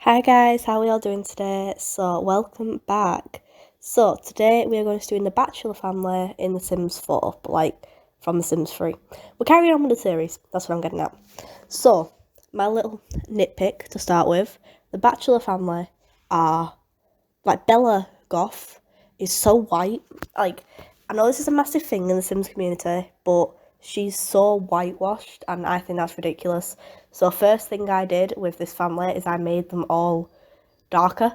Hi guys, how are we all doing today? So welcome back. So today we are going to do in the Bachelor family in The Sims 4, but like from The Sims 3. We're carrying on with the series, that's what I'm getting at. So, my little nitpick to start with, the Bachelor family are, like Bella Goth is so white. Like, I know this is a massive thing in the Sims community, but she's so whitewashed and I think that's ridiculous. So first thing I did with this family is I made them all darker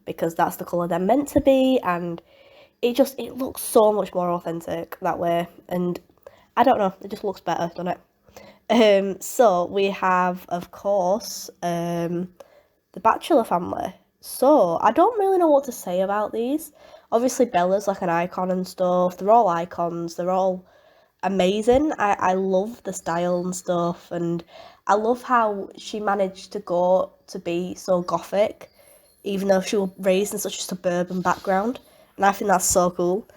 because that's the colour they're meant to be, and it looks so much more authentic that way, and I don't know, it just looks better, doesn't it? So we have, of course, the Bachelor family. So I don't really know what to say about these. Obviously Bella's like an icon and stuff. They're all icons. They're all amazing. I love the style and stuff, and I love how she managed to go to be so gothic, even though she was raised in such a suburban background. And I think that's so cool.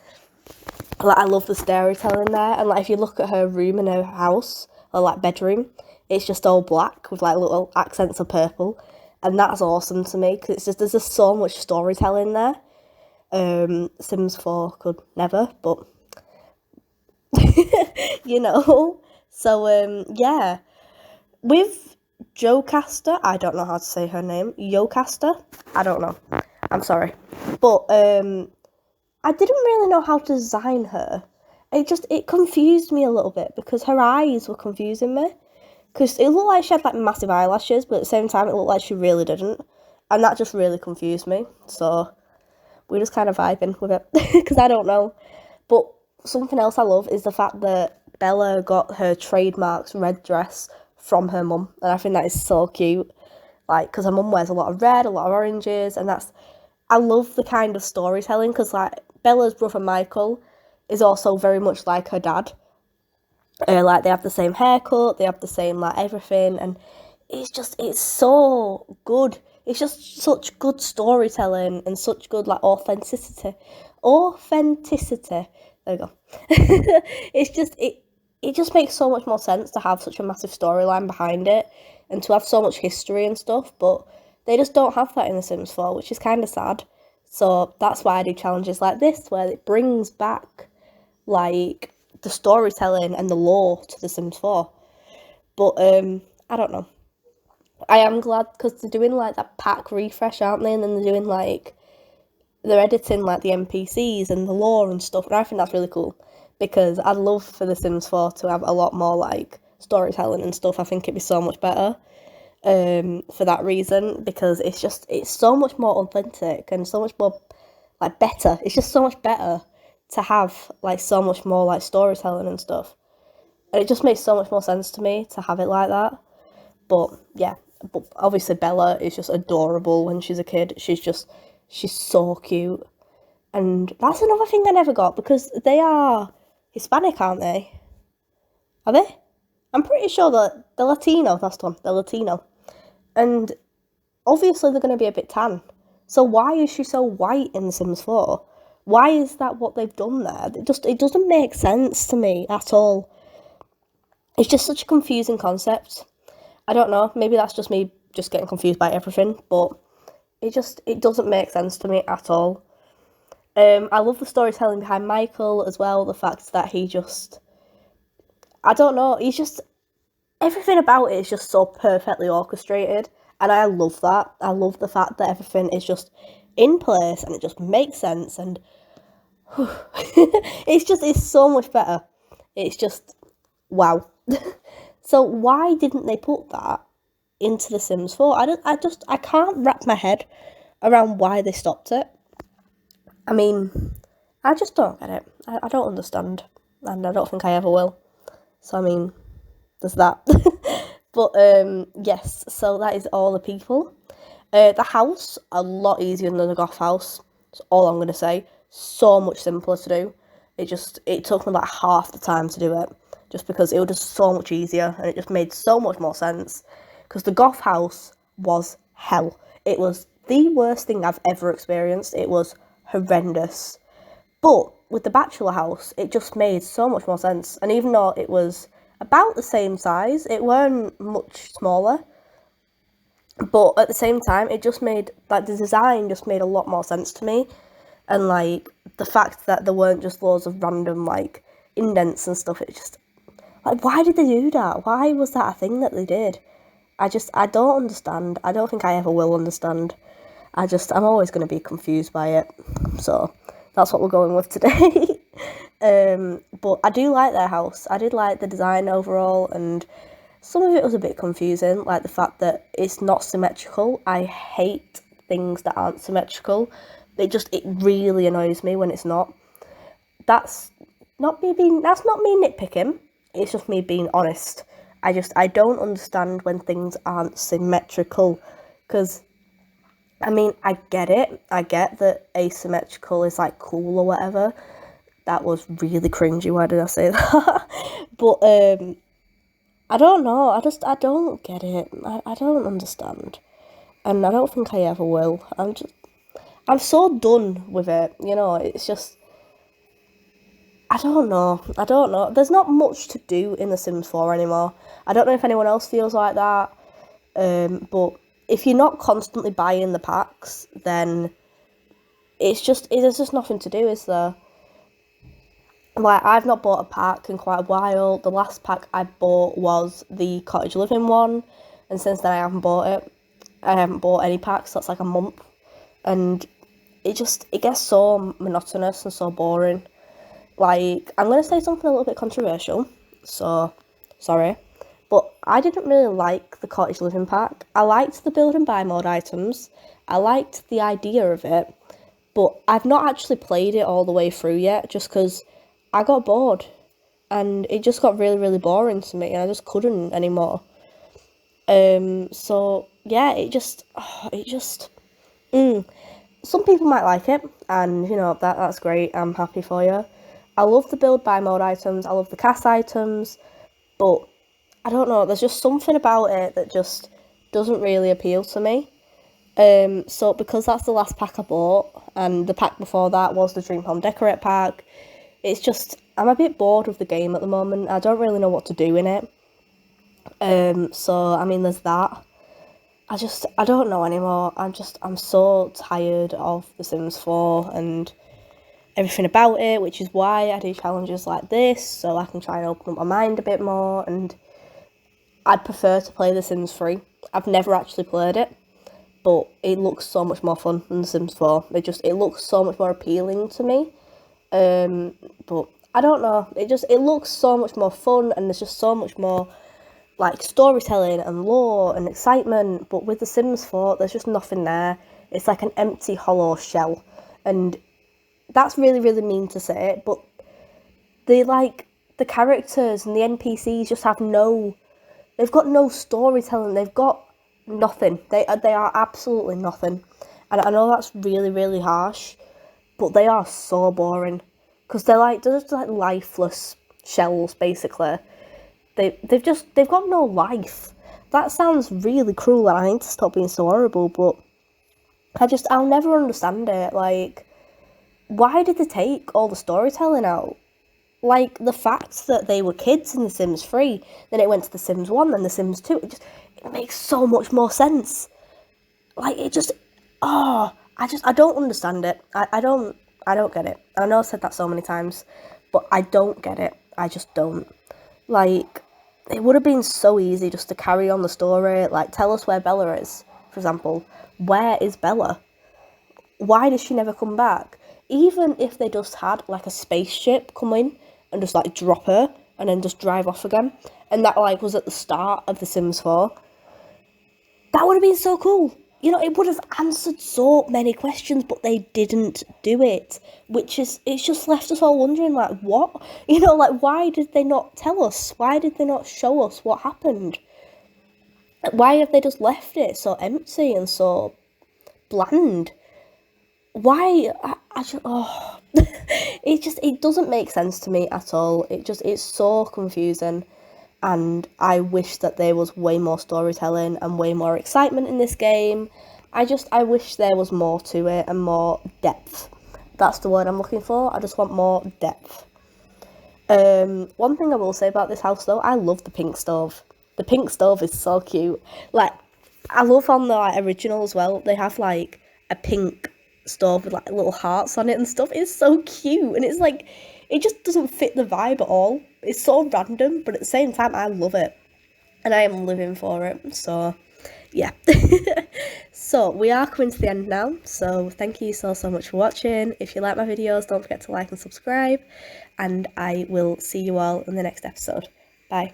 Like, I love the storytelling there, and like if you look at her room in her house, or like bedroom, it's just all black with like little accents of purple, and that's awesome to me because there's just so much storytelling there. Sims 4 could never, but you know. So yeah, with Jocaster, I don't know how to say her name. Yocaster, I don't know. I'm sorry, but I didn't really know how to design her. It confused me a little bit because her eyes were confusing me. Because it looked like she had like massive eyelashes, but at the same time it looked like she really didn't. And that just really confused me. So we're just kind of vibing with it because I don't know. But something else I love is the fact that Bella got her trademark's red dress from her mum. And I think that is so cute. Like, because her mum wears a lot of red, a lot of oranges, and I love the kind of storytelling because like Bella's brother Michael is also very much like her dad. Like they have the same haircut, they have the same like everything, and it's so good. It's just such good storytelling and such good like authenticity. Authenticity. There we go. It just makes so much more sense to have such a massive storyline behind it and to have so much history and stuff, but they just don't have that in The Sims 4, which is kind of sad. So that's why I do challenges like this, where it brings back like the storytelling and the lore to The Sims 4. But I don't know. I am glad because they're doing like that pack refresh, aren't they? And then they're doing like they're editing like the NPCs and the lore and stuff, and I think that's really cool because I'd love for The Sims 4 to have a lot more like storytelling and stuff. I think it'd be so much better for that reason because it's so much more authentic and so much more like better. It's just so much better to have like so much more like storytelling and stuff, and it just makes so much more sense to me to have it like that. But yeah, but obviously Bella is just adorable when she's a kid. She's so cute, and that's another thing I never got because they are Hispanic, aren't they? Are they? I'm pretty sure that they're Latino. That's the one. They're Latino, and obviously they're going to be a bit tan. So why is she so white in The Sims 4? Why is that what they've done there? It doesn't make sense to me at all. It's just such a confusing concept. I don't know, maybe that's just me just getting confused by everything, but it doesn't make sense to me at all. I love the storytelling behind Michael as well, the fact that I don't know, he's just everything about it is just so perfectly orchestrated, and I love that. I love the fact that everything is just in place and it just makes sense, and it's so much better. It's just wow. So why didn't they put that into The Sims 4? I can't wrap my head around why they stopped it. I mean, I just don't get it. I don't understand, and I don't think I ever will. So I mean, there's that. But yes, so that is all the people. The house, a lot easier than the goth house. That's all I'm gonna say. So much simpler to do. It took me like half the time to do it, just because it was just so much easier and it just made so much more sense. Because the goth house was hell. It was the worst thing I've ever experienced. It was horrendous. But with the bachelor house, it just made so much more sense. And even though it was about the same size, it weren't much smaller. But at the same time, it just made, like, the design just made a lot more sense to me. And, like, the fact that there weren't just loads of random, like, indents and stuff, it just, like, why did they do that? Why was that a thing that they did? I don't understand. I don't think I ever will understand. I'm always going to be confused by it. So that's what we're going with today. But I do like their house. I did like the design overall, and some of it was a bit confusing, like the fact that it's not symmetrical. I hate things that aren't symmetrical. It really annoys me when it's not. That's that's not me nitpicking. It's just me being honest. I don't understand when things aren't symmetrical, because I mean, I get it. I get that asymmetrical is like cool or whatever. That was really cringy. Why did I say that? But I don't know. I don't get it. I don't understand, and I don't think I ever will. I'm so done with it. You know, it's just, I don't know. I don't know. There's not much to do in The Sims 4 anymore. I don't know if anyone else feels like that. But if you're not constantly buying the packs, then there's just nothing to do, is there? Like, I've not bought a pack in quite a while. The last pack I bought was the cottage living one, and since then I haven't bought it. I haven't bought any packs. That's like a month, and it gets so monotonous and so boring. Like, I'm gonna say something a little bit controversial, so sorry, but I didn't really like the cottage living pack. I liked the build and buy mode items. I liked the idea of it, but I've not actually played it all the way through yet, just because I got bored, and it just got really, really boring to me, and I just couldn't anymore. So yeah, some people might like it, and you know, that's great. I'm happy for you. I love the build buy mode items. I love the cast items, but I don't know. There's just something about it that just doesn't really appeal to me. So because that's the last pack I bought, and the pack before that was the Dream Home Decorate pack, it's just, I'm a bit bored with the game at the moment. I don't really know what to do in it. So I mean, there's that. I don't know anymore. I'm so tired of The Sims 4 and everything about it, which is why I do challenges like this, so I can try and open up my mind a bit more. And I'd prefer to play The Sims 3. I've never actually played it, but it looks so much more fun than The Sims 4. It looks so much more appealing to me. But I don't know. It looks so much more fun, and there's just so much more like storytelling and lore and excitement. But with The Sims 4, there's just nothing there. It's like an empty, hollow shell, and that's really, really mean to say, but the characters and the NPCs just they've got no storytelling. They've got nothing. They are absolutely nothing. And I know that's really, really harsh, but they are so boring, because they're just like lifeless shells, basically. They've got no life. That sounds really cruel, and I need to stop being so horrible, but I'll never understand it. Like, why did they take all the storytelling out? Like, the fact that they were kids in The Sims 3, then it went to The Sims 1, then The Sims 2, it makes so much more sense. Like, I don't understand it. I don't get it. I know I've said that so many times, but I don't get it. I just don't. Like, it would have been so easy just to carry on the story. Like, tell us where Bella is, for example. Where is Bella? Why does she never come back? Even if they just had like a spaceship come in and just like drop her and then just drive off again, and that like was at the start of The Sims 4, that would have been so cool. You know, it would have answered so many questions, but they didn't do it, it's just left us all wondering, like, what? You know, like, why did they not tell us? Why did they not show us what happened? Why have they just left it so empty and so bland? Why? I just, oh, it doesn't make sense to me at all. It's so confusing, and I wish that there was way more storytelling and way more excitement in this game. I wish there was more to it and more depth. That's the word I'm looking for. I just want more depth. One thing I will say about this house though, I love the pink stove. The pink stove is so cute. Like, I love on the like original as well. They have like a pink stove with like little hearts on it and stuff. It's so cute, and it's like it just doesn't fit the vibe at all. It's so random, but at the same time, I love it, and I am living for it. So, yeah. So we are coming to the end now. So thank you so much for watching. If you like my videos, don't forget to like and subscribe, and I will see you all in the next episode. Bye.